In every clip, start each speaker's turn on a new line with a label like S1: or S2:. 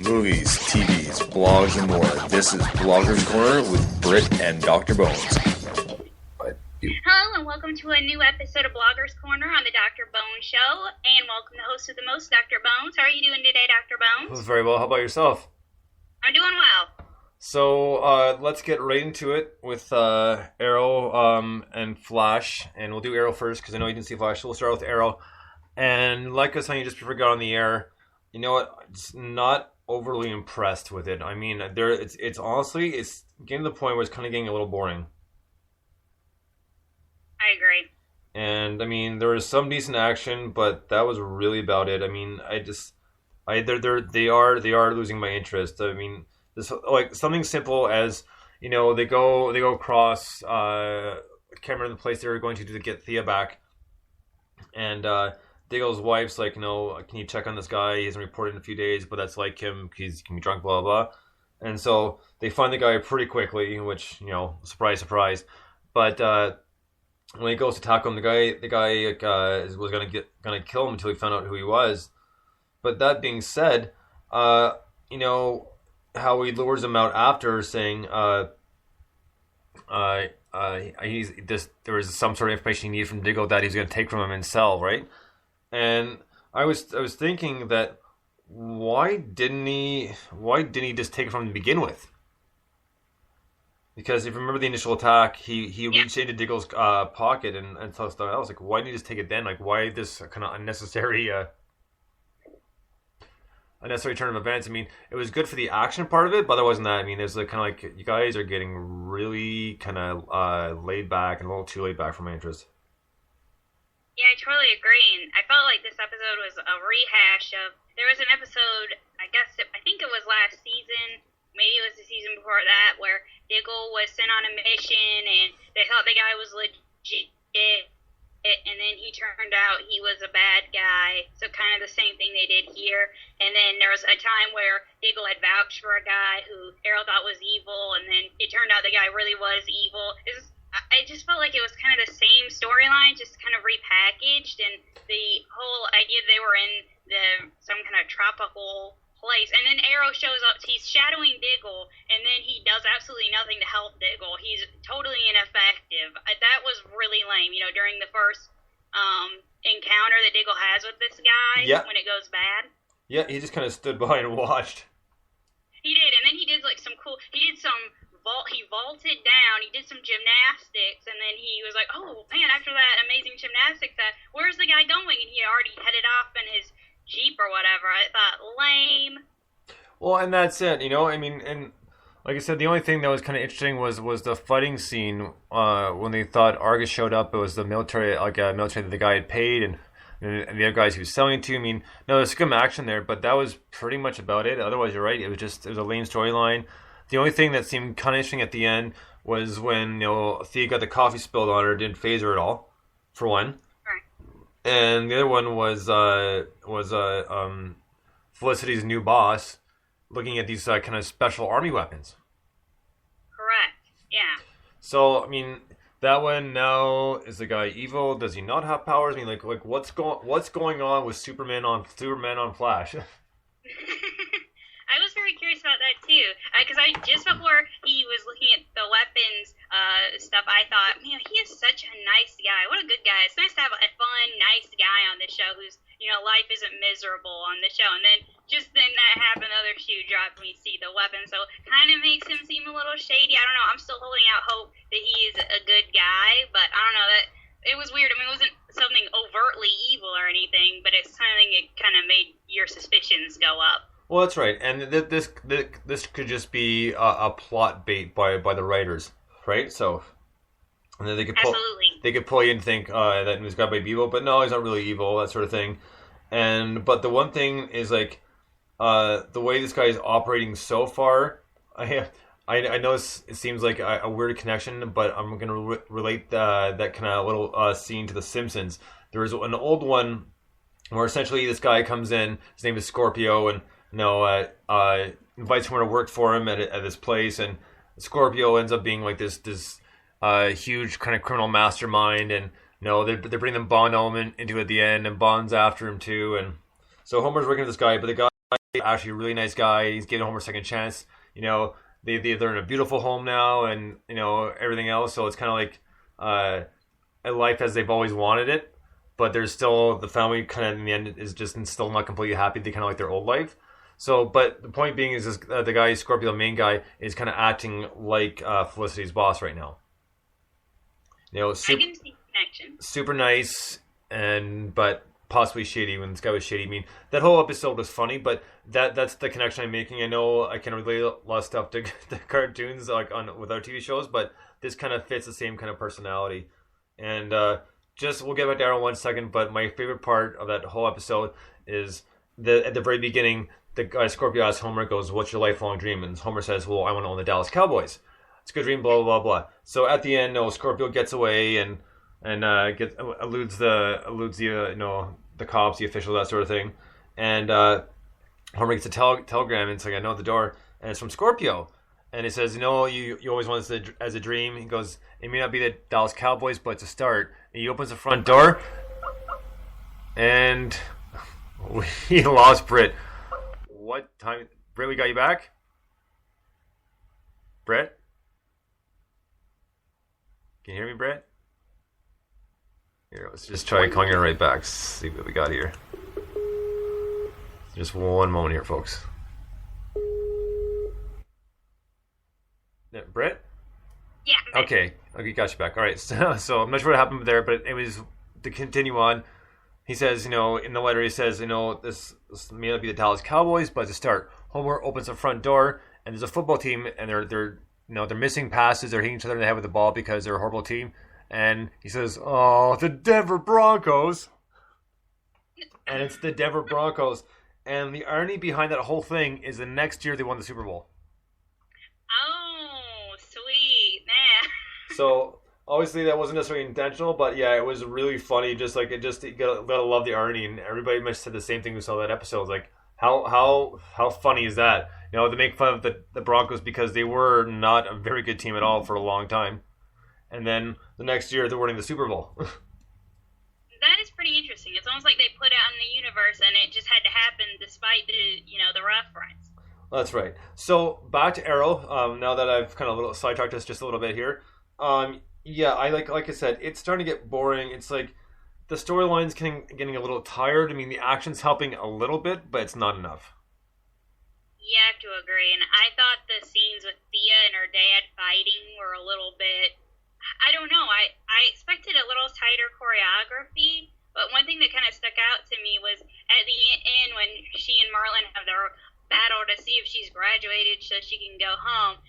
S1: movies, TVs, blogs, and more. This is Blogger's Corner with Britt and Dr. Bones.
S2: Hello, and welcome to a new episode of Blogger's Corner on the Dr. Bones Show. And welcome the host of the most, Dr. Bones. How are you doing today, Dr. Bones?
S3: Very well. How about yourself?
S2: I'm doing well.
S3: So let's get right into it with Arrow and Flash. And we'll do Arrow first because I know you didn't see Flash. So we'll start with Arrow. And like I was saying just before we got on the air, you know what? It's not overly impressed with it. I mean, it's honestly, it's getting to the point where it's kind of getting a little boring.
S2: I agree.
S3: And I mean, there was some decent action, but that was really about it. I mean, they are losing my interest. I mean, this like something simple as, you know, they go across. I can't remember the place they were going to get Thea back, and Diggle's wife's like, you know, can you check on this guy? He hasn't reported in a few days, but that's like him. He can be drunk, blah blah. And so they find the guy pretty quickly, which, you know, surprise, surprise. But when he goes to tackle him, the guy was gonna kill him until he found out who he was. But that being said, you know how he lures him out after saying, there was some sort of information he needed from Diggle that he's gonna take from him and sell, right? And I was thinking that why didn't he just take it from him to begin with? Because if you remember the initial attack, he reached into Diggle's pocket and stuff. I was like, why didn't he just take it then? Like, why this kind of unnecessary turn of events? I mean, it was good for the action part of it, but otherwise than that, I mean, there's like kind of like you guys are getting really kind of laid back and a little too laid back for my interest.
S2: Yeah, I totally agree. And I felt like this episode was a rehash of. There was an episode, I think it was last season. Maybe it was the season before that, where Diggle was sent on a mission, and they thought the guy was legit, and then he turned out he was a bad guy. So kind of the same thing they did here. And then there was a time where Diggle had vouched for a guy who Arrow thought was evil, and then it turned out the guy really was evil. I just felt like it was kind of the same storyline, just kind of repackaged, and the whole idea they were in some kind of tropical place, and then Arrow shows up. He's shadowing Diggle, and then he does absolutely nothing to help Diggle. He's totally ineffective. That was really lame. You know, during the first encounter that Diggle has with this guy, when it goes bad.
S3: Yeah, he just kind of stood by and watched.
S2: He did, and then he did like he vaulted down. He did some gymnastics, and then he was like, "Oh man!" After that amazing gymnastics, where's the guy going? And he already headed off in his Jeep or whatever. I thought, lame.
S3: Well, and that's it, you know. I mean, and like I said, the only thing that was kind of interesting was the fighting scene when they thought Argus showed up. It was the military, military that the guy had paid, and the other guys he was selling to. I mean, no, there's some action there, but that was pretty much about it. Otherwise, you're right. It was a lame storyline. The only thing that seemed kind of interesting at the end was when, you know, Thea got the coffee spilled on her. It didn't faze her at all, for one. And the other one was Felicity's new boss looking at these kind of special army weapons.
S2: Correct. Yeah.
S3: So I mean, that one now, is the guy evil? Does he not have powers? I mean, like what's going on with Superman on Flash?
S2: I was very curious about that too, because just before he was looking at the weapons stuff, I thought, man, he is such a nice guy. What a good guy! It's nice to have a fun, nice guy on the show who's, you know, life isn't miserable on the show. And then then that happened, the other shoe dropped when we see the weapon, so kind of makes him seem a little shady. I don't know. I'm still holding out hope that he is a good guy, but I don't know. That it was weird. I mean, it wasn't something overtly evil or anything, but it's something that kind of made your suspicions go up.
S3: Well, that's right, and this could just be a plot bait by the writers, right? So, and then they could pull you and think that this guy might be evil, but no, he's not really evil, that sort of thing. But the one thing is like the way this guy is operating so far. I know it seems like a weird connection, but I'm going to relate that kind of little scene to The Simpsons. There was an old one where essentially this guy comes in. His name is Scorpio, and invites someone to work for him at his place, and Scorpio ends up being like this huge kind of criminal mastermind, and they bring them Bond element into it at the end, and Bond's after him too, and so Homer's working with this guy, but the guy actually a really nice guy. He's giving Homer a second chance. You know, they're in a beautiful home now, and you know everything else. So it's kind of like a life as they've always wanted it. But there's still the family kind of in the end is just still not completely happy. They kind of like their old life. So, but the point being is this, the guy Scorpio, the main guy, is kind of acting like Felicity's boss right now. You know,
S2: I can see connection.
S3: Super nice, but possibly shady. When this guy was shady, I mean, that whole episode was funny, but that's the connection I'm making. I know I can relate a lot of stuff to the cartoons like with our TV shows, but this kind of fits the same kind of personality. And we'll get back to Arrow in 1 second, but my favorite part of that whole episode is at the very beginning, the guy Scorpio asks Homer, goes, "What's your lifelong dream?" And Homer says, "Well, I want to own the Dallas Cowboys. It's a good dream, blah, blah, blah, blah." So at the end, Scorpio gets away and eludes the the cops, the officials, that sort of thing. And Homer gets a telegram, and it's like, "I know the door," and it's from Scorpio. And it says, you always want this as a dream. He goes, "It may not be the Dallas Cowboys, but it's a start." And he opens the front door, and we lost Britt. What time? Britt, we got you back? Britt? Can you hear me, Britt? Here, let's just try calling her right back. See what we got here. Just one moment here, folks. Britt?
S2: Yeah.
S3: Okay, got you back. All right, so I'm not sure what happened there, but it was to continue on. He says, in the letter, he says, this may not be the Dallas Cowboys, but to start, Homer opens the front door, and there's a football team, and they're missing passes, they're hitting each other in the head with the ball because they're a horrible team, and he says, "Oh, the Denver Broncos," and it's the Denver Broncos, and the irony behind that whole thing is the next year they won the Super Bowl.
S2: Oh, sweet, man.
S3: So obviously that wasn't necessarily intentional, but yeah, it was really funny. Just like you gotta love the irony, and everybody must have said the same thing who saw that episode. It's like how funny is that? They make fun of the Broncos because they were not a very good team at all for a long time, and then the next year they're winning the Super Bowl.
S2: That is pretty interesting. It's almost like they put it out in the universe, and it just had to happen despite the reference.
S3: That's right. So back to Arrow. Now that I've kind of sidetracked us just a little bit here. Yeah, I like I said, it's starting to get boring. It's like the storyline's getting a little tired. I mean, the action's helping a little bit, but it's not enough.
S2: You have to agree. And I thought the scenes with Thea and her dad fighting were a little bit, I don't know. I expected a little tighter choreography, but one thing that kind of stuck out to me was at the end when she and Marlon have their battle to see if she's graduated so she can go home.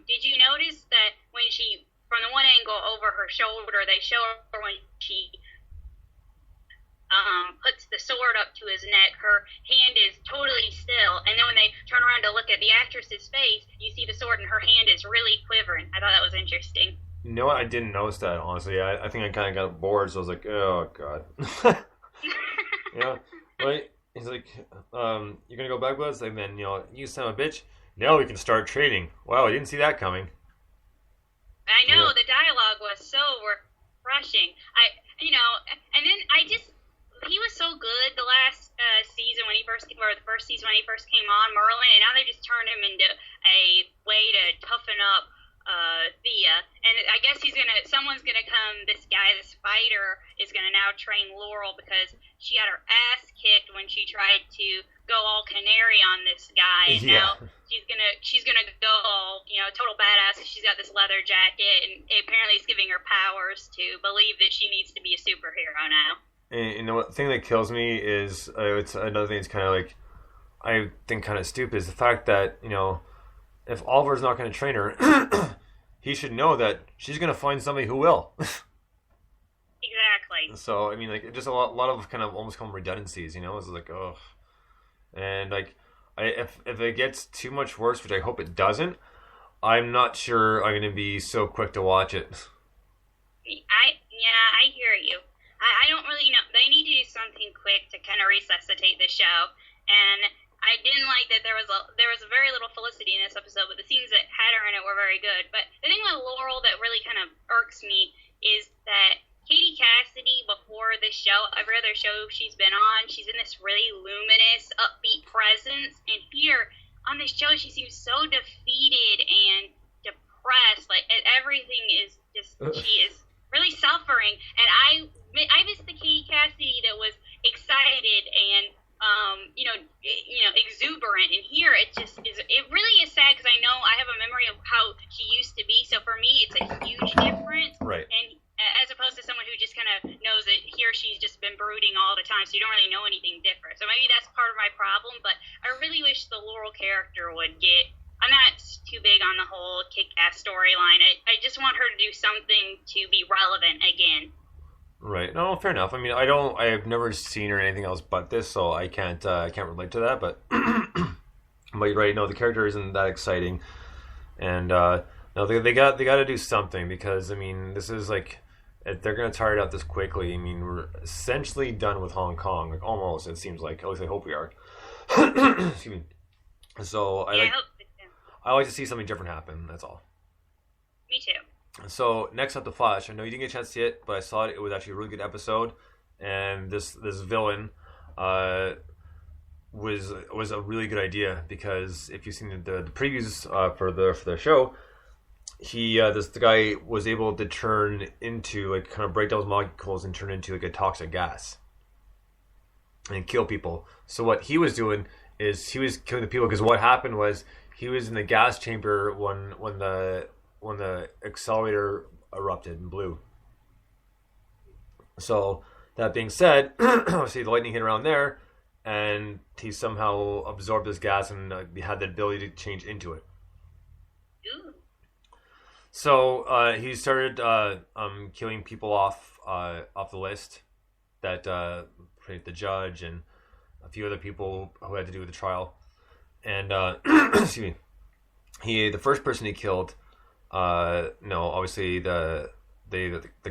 S2: Did you notice that when she, from the one angle over her shoulder, they show her when she puts the sword up to his neck, her hand is totally still, and then when they turn around to look at the actress's face, you see the sword and her hand is really quivering. I thought that was interesting.
S3: You know what? I didn't notice that, honestly. I think I kind of got bored, so I was like, oh, God. Right? He's like, you're going to go back with us? And then, you son of a bitch, now we can start trading. Wow, I didn't see that coming.
S2: I know, the dialogue was so refreshing. And then he was so good the last season when the first season when he first came on, Merlin, and now they just turned him into a way to toughen up Thea. And I guess someone's gonna come, this guy, this fighter, is gonna now train Laurel because she got her ass kicked when she tried to go all canary on this guy. And now she's gonna go all, total badass. She's got this leather jacket, and apparently it's giving her powers to believe that she needs to be a superhero now.
S3: And the thing that kills me is, it's another thing that's kind of like, I think kind of stupid, is the fact that, if Oliver's not going to train her, he should know that she's going to find somebody who will.
S2: Exactly.
S3: So, I mean, like, just a lot of kind of almost come redundancies, It's like, oh. And, like, if it gets too much worse, which I hope it doesn't, I'm not sure I'm going to be so quick to watch it.
S2: I hear you. I don't really know. They need to do something quick to kind of resuscitate the show. And I didn't like that there was very little Felicity in this episode, but the scenes that had her in it were very good. But the thing with Laurel that really kind of irks me is that Katie Cassidy, before this show, every other show she's been on, she's in this really luminous, upbeat presence. on this show she seems so defeated and depressed. Like everything is just she is really suffering. And I missed the Katie Cassidy that was excited and exuberant. And here it just is. It really is sad because I know I have a memory of how she used to be. So for me, it's a huge difference.
S3: Right.
S2: And as opposed to someone who just kind of knows that here she's just been brooding all the time, so you don't really know anything different. So maybe that's part of my problem. But I really wish the Laurel character would get. I'm not too big on the whole kick-ass storyline. I just want her to do something to be relevant again.
S3: Right. No, fair enough. I mean, I've never seen her in anything else but this, so I can't relate to that. But but you're right. No, the character isn't that exciting, and no, they got to do something because I mean, this is like they're gonna tire it out this quickly. I mean, we're essentially done with Hong Kong, like almost. It seems like. At least I hope we are. Excuse me. So I like to see something different happen. That's all.
S2: Me too.
S3: So next up, The Flash. I know you didn't get a chance to see it, but I saw it. It was actually a really good episode, and this villain was a really good idea because if you've seen the previews for the show, the guy was able to turn into like kind of break down those molecules and turn into like a toxic gas and kill people. So what he was doing is he was killing the people because what happened was he was in the gas chamber when the accelerator erupted and blew. So that being said, obviously the lightning hit around there, and he somehow absorbed this gas and had the ability to change into it.
S2: Ooh.
S3: So he started killing people off the list that the judge and a few other people who had to do with the trial. And excuse me, the first person he killed. Obviously the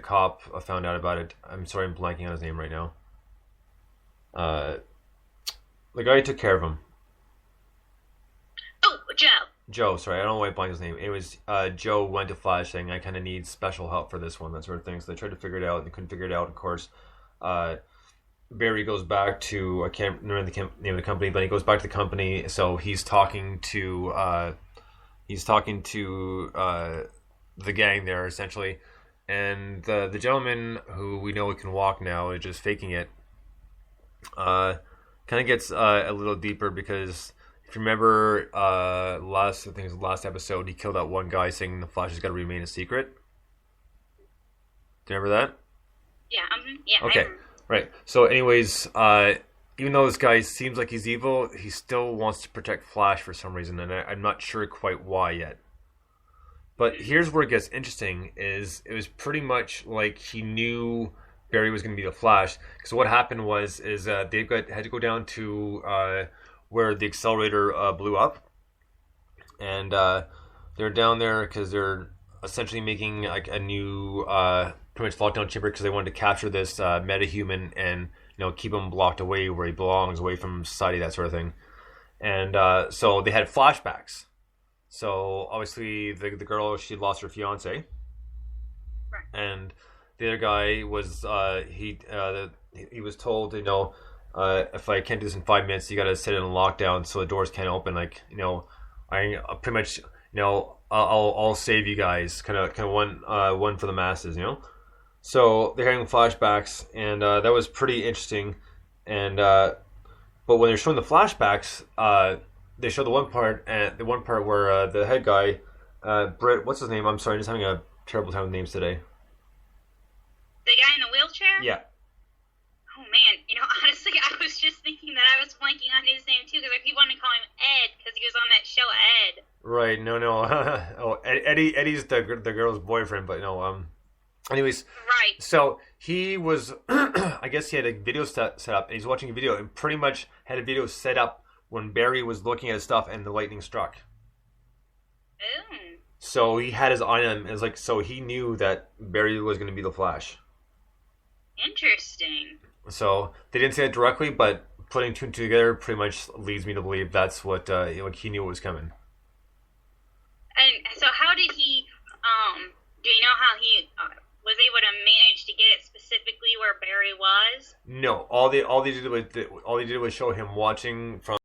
S3: cop found out about it. I'm sorry, I'm blanking on his name right now. The guy who took care of him.
S2: Oh, Joe.
S3: Joe, sorry, I don't know why I blanked his name. It was Joe went to Flash saying, I kind of need special help for this one, that sort of thing. So they tried to figure it out, and they couldn't figure it out. Of course, Barry goes back to, I can't remember the name of the company, but he goes back to the company. So he's talking to the gang there, essentially. And the gentleman who we know can walk now is just faking it. Kind of gets a little deeper because if you remember last episode, he killed that one guy saying the Flash has got to remain a secret. Do you remember that?
S2: Yeah. Yeah.
S3: Okay. Right. So, anyways, even though this guy seems like he's evil, he still wants to protect Flash for some reason, and I'm not sure quite why yet. But here's where it gets interesting: is it was pretty much like he knew Barry was going to be the Flash. Because what happened was had to go down to where the accelerator blew up, and they're down there because they're essentially making like a new pretty much lockdown chamber because they wanted to capture this metahuman and keep him blocked away where he belongs, away from society, that sort of thing. And so they had flashbacks. So obviously the girl, she lost her fiance,
S2: right.
S3: And the other guy was he was told, if I can't do this in 5 minutes, you got to sit in a lockdown so the doors can't open. Like I pretty much I'll save you guys, kind of one for the masses, So they're having flashbacks, and that was pretty interesting. And but when they're showing the flashbacks, they show the one part where the head guy, Britt, what's his name? I'm sorry, I'm just having a terrible time with names today.
S2: The guy in the wheelchair?
S3: Yeah.
S2: Oh man, honestly, I was just thinking that I was blanking on his name too because I keep wanting to call him Ed because he was on that show Ed.
S3: Right. No. Oh, Eddie's the girl's boyfriend, but no. Anyways.
S2: Right.
S3: So he was, I guess he had a video set up, and he's watching a video, and pretty much had a video set up when Barry was looking at his stuff, and the lightning struck.
S2: Ooh.
S3: So he had his eye on him. It was like, so he knew that Barry was going to be the Flash.
S2: Interesting.
S3: So they didn't say it directly, but putting two and two together pretty much leads me to believe that's what he knew was coming.
S2: And so, how did he? Do you know how he was able to manage to get it specifically where Barry was?
S3: No, all they did was show him watching from